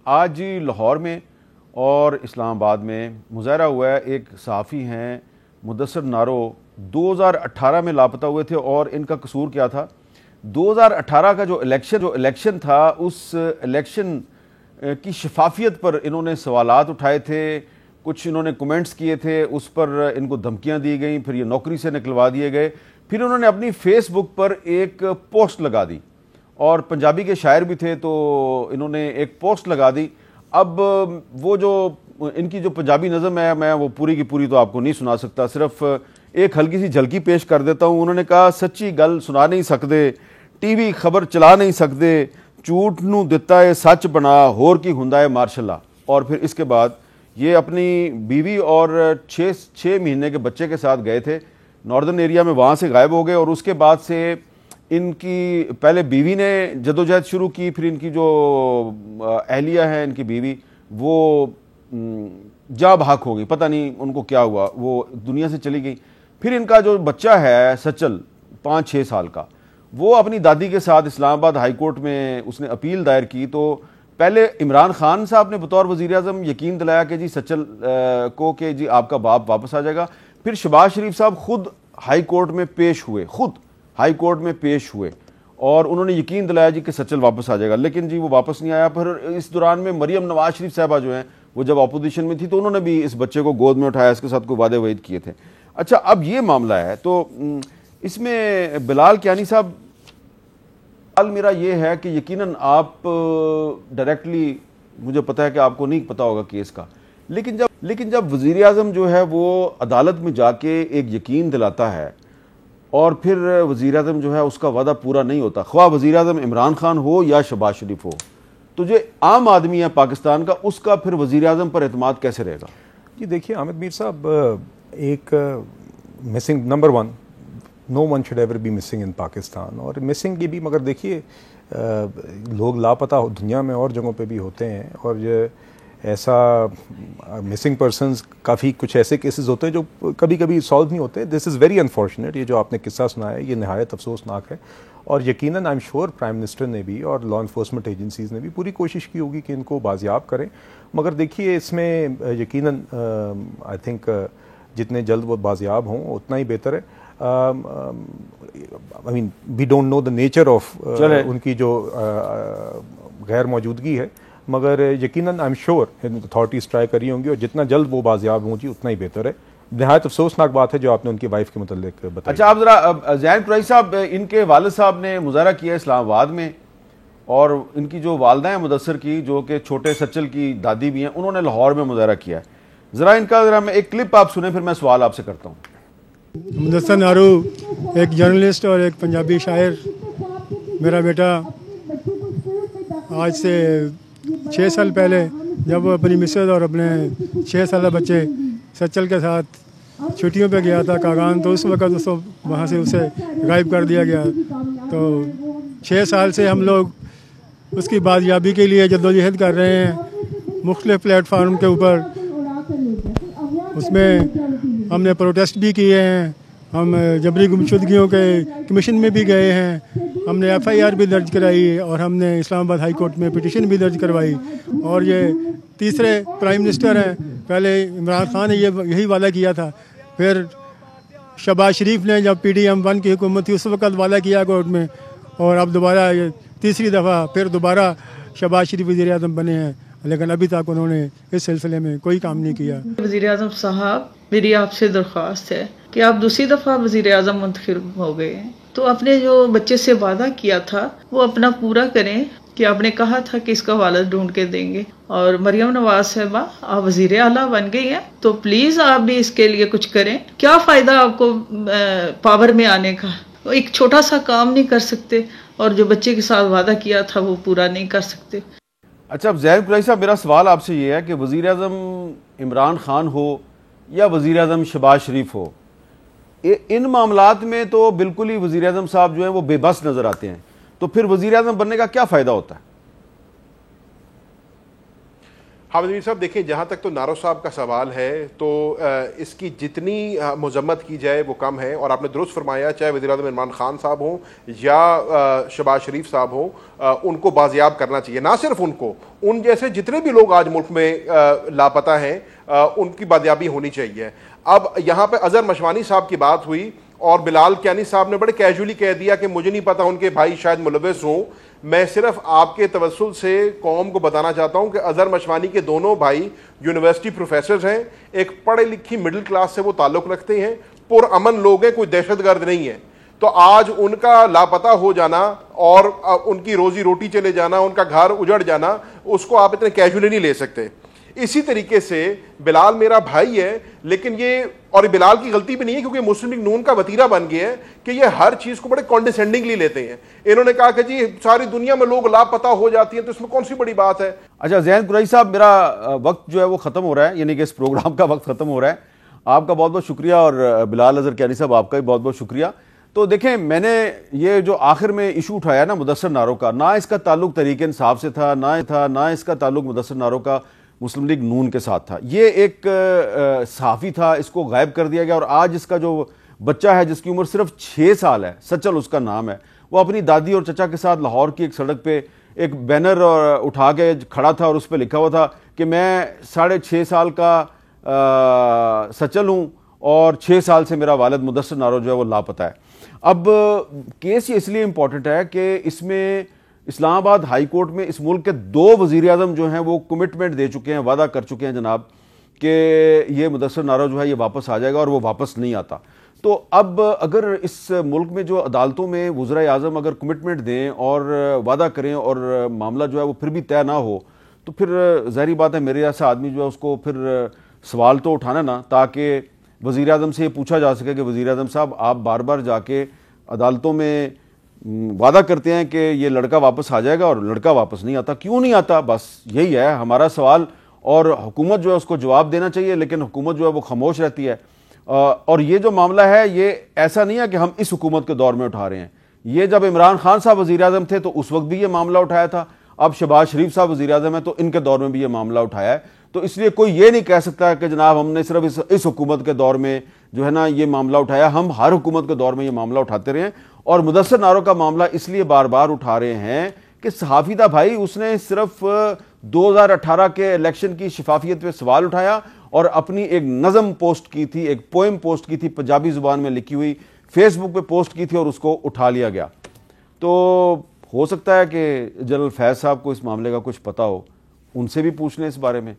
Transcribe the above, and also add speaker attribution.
Speaker 1: آج لاہور میں اور اسلام آباد میں مظاہرہ ہوا ہے. ایک صحافی ہیں مدثر نارو 2018 میں لاپتہ ہوئے تھے اور ان کا قصور کیا تھا؟ 2018 کا جو الیکشن تھا اس الیکشن کی شفافیت پر انہوں نے سوالات اٹھائے تھے, کچھ انہوں نے کمنٹس کیے تھے, اس پر ان کو دھمکیاں دی گئیں, پھر یہ نوکری سے نکلوا دیے گئے. پھر انہوں نے اپنی فیس بک پر ایک پوسٹ لگا دی اور پنجابی کے شاعر بھی تھے تو انہوں نے ایک پوسٹ لگا دی. اب وہ جو ان کی جو پنجابی نظم ہے میں وہ پوری کی پوری تو آپ کو نہیں سنا سکتا, صرف ایک ہلکی سی جھلکی پیش کر دیتا ہوں. انہوں نے کہا سچی گل سنا نہیں سکتے, ٹی وی خبر چلا نہیں سکتے, جھوٹ نو دتا ہے سچ بنا ہور کی ہوندا ہے ماشاء اللہ. اور پھر اس کے بعد یہ اپنی بیوی اور 6 مہینے کے بچے کے ساتھ گئے تھے ناردرن ایریا میں, وہاں سے غائب ہو گئے. اور اس کے بعد سے ان کی پہلے بیوی نے جدوجہد شروع کی, پھر ان کی جو اہلیہ ہے ان کی بیوی وہ جاں بحق ہو گئی, پتہ نہیں ان کو کیا ہوا, وہ دنیا سے چلی گئی. پھر ان کا جو بچہ ہے سچل 5-6 سال کا, وہ اپنی دادی کے ساتھ اسلام آباد ہائی کورٹ میں اس نے اپیل دائر کی. تو پہلے عمران خان صاحب نے بطور وزیر اعظم یقین دلایا کہ جی سچل کو کہ جی آپ کا باپ واپس آ جائے گا. پھر شہباز شریف صاحب خود ہائی کورٹ میں پیش ہوئے اور انہوں نے یقین دلایا جی کہ سچل واپس آ جائے گا, لیکن جی وہ واپس نہیں آیا. پھر اس دوران میں مریم نواز شریف صاحبہ جو ہیں وہ جب اپوزیشن میں تھی تو انہوں نے بھی اس بچے کو گود میں اٹھایا, اس کے ساتھ کوئی وعدے وعید کیے تھے. اچھا اب یہ معاملہ ہے تو اس میں بلال کیانی صاحب, سوال میرا یہ ہے کہ یقیناً آپ ڈائریکٹلی, مجھے پتا ہے کہ آپ کو نہیں پتا ہوگا کیس کا, لیکن جب وزیر اعظم جو ہے وہ عدالت میں جا کے ایک یقین دلاتا ہے اور پھر وزیر اعظم جو ہے اس کا وعدہ پورا نہیں ہوتا, خواہ وزیر اعظم عمران خان ہو یا شہباز شریف ہو, تو جو عام آدمی ہے پاکستان کا اس کا پھر وزیر اعظم پر اعتماد کیسے رہے گا؟
Speaker 2: جی دیکھیے حامد میر صاحب, ایک missing number 1, no one should ever be missing in Pakistan. اور مسنگ کی بھی مگر دیکھیے لوگ لاپتہ دنیا میں اور جگہوں پہ بھی ہوتے ہیں, اور یہ ایسا مسنگ پرسنز کافی کچھ ایسے کیسز ہوتے ہیں جو کبھی کبھی سالو نہیں ہوتے. دس از ویری انفارچونیٹ, یہ جو آپ نے قصہ سنایا ہے یہ نہایت افسوسناک ہے. اور یقیناً I am sure prime minister نے بھی اور لا انفورسمنٹ ایجنسیز نے بھی پوری کوشش کی ہوگی کہ ان کو بازیاب کریں. مگر دیکھیے اس میں یقیناً آئی تھنک جتنے جلد وہ بازیاب ہوں اتنا ہی بہتر ہے. I mean we don't know the nature of ان کی جو غیر موجودگی ہے, مگر یقیناً I am sure authorities try کری ہوں گی اور جتنا جلد وہ بازیاب ہوں گی اتنا ہی بہتر ہے. نہایت افسوسناک بات ہے جو آپ نے ان کی وائف کے متعلق بتایا.
Speaker 1: اچھا آپ ذرا زین قریشی صاحب, ان کے والد صاحب نے مظاہرہ کیا اسلام آباد میں, اور ان کی جو والدہ ہیں مدثر کی جو کہ چھوٹے سچل کی دادی بھی ہیں, انہوں نے لاہور میں مظاہرہ کیا ہے. ذرا ان کا میں ایک کلپ آپ سنیں پھر میں سوال آپ سے کرتا ہوں.
Speaker 3: مدثر نارو ایک جرنلسٹ اور ایک پنجابی شاعر. میرا بیٹا آج سے 6 سال پہلے جب وہ اپنی مسز اور اپنے 6 سالہ بچے سچل کے ساتھ چھٹیوں پہ گیا تھا کاغان, تو اس وقت اس کو وہاں سے اسے غائب کر دیا گیا. تو 6 سال سے ہم لوگ اس کی بازیابی کے لیے جدوجہد کر رہے ہیں مختلف پلیٹ فارم کے اوپر. اس میں ہم نے پروٹیسٹ بھی کیے ہیں, ہم جبری گمشدگیوں کے کمیشن میں بھی گئے ہیں, ہم نے ایف آئی آر بھی درج کرائی اور ہم نے اسلام آباد ہائی کورٹ میں پٹیشن بھی درج کروائی. اور یہ تیسرے پرائم منسٹر ہیں, پہلے عمران خان نے یہی وعدہ کیا تھا, پھر شہباز شریف نے جب PDM-1 کی حکومت تھی اس وقت وعدہ کیا کورٹ میں, اور اب دوبارہ یہ تیسری دفعہ پھر دوبارہ شہباز شریف وزیر اعظم بنے ہیں, لیکن ابھی تک انہوں نے اس سلسلے میں کوئی کام نہیں کیا.
Speaker 4: وزیر اعظم صاحب, میری آپ سے درخواست ہے کہ آپ دوسری دفعہ وزیر اعظم منتخب ہو گئے ہیں تو اپنے جو بچے سے وعدہ کیا تھا وہ اپنا پورا کریں, کہ آپ نے کہا تھا کہ اس کا والد ڈھونڈ کے دیں گے. اور مریم نواز صاحبہ آپ وزیر اعلیٰ بن گئی ہیں تو پلیز آپ بھی اس کے لیے کچھ کریں. کیا فائدہ آپ کو پاور میں آنے کا, ایک چھوٹا سا کام نہیں کر سکتے اور جو بچے کے ساتھ وعدہ کیا تھا وہ پورا نہیں کر سکتے.
Speaker 1: اچھا اب زین قریشی صاحب, میرا سوال آپ سے یہ ہے کہ وزیر اعظم عمران خان ہو یا وزیر اعظم شہباز شریف ہو, ان معاملات میں تو بالکل ہی وزیر اعظم صاحب جو ہیں وہ بے بس نظر آتے ہیں, تو پھر وزیر اعظم بننے کا کیا فائدہ ہوتا ہے؟
Speaker 5: حامد میر صاحب دیکھیں، جہاں تک تو نارو صاحب کا سوال ہے تو اس کی جتنی مذمت کی جائے وہ کم ہے، اور آپ نے درست فرمایا، چاہے وزیر اعظم عمران خان صاحب ہوں یا شہباز شریف صاحب ہوں، ان کو بازیاب کرنا چاہیے. نہ صرف ان کو، ان جیسے جتنے بھی لوگ آج ملک میں لاپتہ ہیں ان کی بازیابی ہونی چاہیے. اب یہاں پہ اظہر مشوانی صاحب کی بات ہوئی اور بلال کیانی صاحب نے بڑے کیجولی کہہ دیا کہ مجھے نہیں پتا ان کے بھائی شاید ملوث ہوں. میں صرف آپ کے توسل سے قوم کو بتانا چاہتا ہوں کہ اظہر مشوانی کے دونوں بھائی یونیورسٹی پروفیسرز ہیں، ایک پڑھے لکھی مڈل کلاس سے وہ تعلق رکھتے ہیں، پرامن لوگ ہیں، کوئی دہشت گرد نہیں ہے. تو آج ان کا لاپتہ ہو جانا اور ان کی روزی روٹی چلے جانا، ان کا گھر اجڑ جانا، اس کو آپ اتنے کیجولی نہیں لے سکتے. اسی طریقے سے بلال میرا بھائی ہے، لیکن یہ، اور بلال کی غلطی بھی نہیں ہے کیونکہ مسلم لیگ نون کا وتیرہ بن گیا ہے کہ یہ ہر چیز کو بڑے کانڈیسینڈنگلی لیتے ہیں. انہوں نے کہا کہ جی ساری دنیا میں لوگ لاپتہ ہو جاتی ہیں تو اس میں کون سی بڑی بات ہے.
Speaker 1: اچھا زین قریشی صاحب، میرا وقت جو ہے وہ ختم ہو رہا ہے، یعنی کہ اس پروگرام کا وقت ختم ہو رہا ہے. آپ کا بہت بہت شکریہ، اور بلال اظہر کیانی صاحب آپ کا بھی بہت بہت شکریہ. تو دیکھیں، میں نے یہ جو آخر میں ایشو اٹھایا نا مدثر نارو کا، نہ اس کا تعلق تحریک انصاف سے تھا، نہ اس کا تعلق مدثر نارو کا مسلم لیگ نون کے ساتھ تھا. یہ ایک صحافی تھا، اس کو غائب کر دیا گیا، اور آج اس کا جو بچہ ہے جس کی عمر صرف 6 سال ہے، سچل اس کا نام ہے، وہ اپنی دادی اور چچا کے ساتھ لاہور کی ایک سڑک پہ ایک بینر اٹھا کے کھڑا تھا، اور اس پہ لکھا ہوا تھا کہ میں 6.5 سال کا سچل ہوں اور 6 سال سے میرا والد مدثر نارو جو ہے وہ لاپتہ ہے. اب کیس یہ اس لیے امپورٹنٹ ہے کہ اس میں اسلام آباد ہائی کورٹ میں اس ملک کے 2 وزیر اعظم جو ہیں وہ کمٹمنٹ دے چکے ہیں، وعدہ کر چکے ہیں جناب کہ یہ مدثر نارو جو ہے یہ واپس آ جائے گا، اور وہ واپس نہیں آتا. تو اب اگر اس ملک میں جو عدالتوں میں وزرائے اعظم اگر کمٹمنٹ دیں اور وعدہ کریں اور معاملہ جو ہے وہ پھر بھی طے نہ ہو، تو پھر ظاہری بات ہے میرے جیسا آدمی جو ہے اس کو پھر سوال تو اٹھانا نا، تاکہ وزیر اعظم سے یہ پوچھا جا سکے کہ وزیر اعظم صاحب آپ بار بار جا کے عدالتوں میں وعدہ کرتے ہیں کہ یہ لڑکا واپس آ جائے گا اور لڑکا واپس نہیں آتا، کیوں نہیں آتا؟ بس یہی ہے ہمارا سوال، اور حکومت جو ہے اس کو جواب دینا چاہیے، لیکن حکومت جو ہے وہ خاموش رہتی ہے. اور یہ جو معاملہ ہے یہ ایسا نہیں ہے کہ ہم اس حکومت کے دور میں اٹھا رہے ہیں، یہ جب عمران خان صاحب وزیر اعظم تھے تو اس وقت بھی یہ معاملہ اٹھایا تھا، اب شہباز شریف صاحب وزیر اعظم ہیں تو ان کے دور میں بھی یہ معاملہ اٹھایا ہے. تو اس لیے کوئی یہ نہیں کہہ سکتا کہ جناب ہم نے صرف اس حکومت کے دور میں جو ہے نا یہ معاملہ اٹھایا، ہم ہر حکومت کے دور میں یہ معاملہ اٹھاتے رہے ہیں. اور مدثر نارو کا معاملہ اس لیے بار بار اٹھا رہے ہیں کہ صحافی تھا بھائی، اس نے صرف 2018 کے الیکشن کی شفافیت پہ سوال اٹھایا اور اپنی ایک نظم پوسٹ کی تھی، ایک پوئم پوسٹ کی تھی پنجابی زبان میں لکھی ہوئی، فیس بک پہ پوسٹ کی تھی اور اس کو اٹھا لیا گیا. تو ہو سکتا ہے کہ جنرل فیض صاحب کو اس معاملے کا کچھ پتہ ہو، ان سے بھی پوچھ لیں اس بارے میں.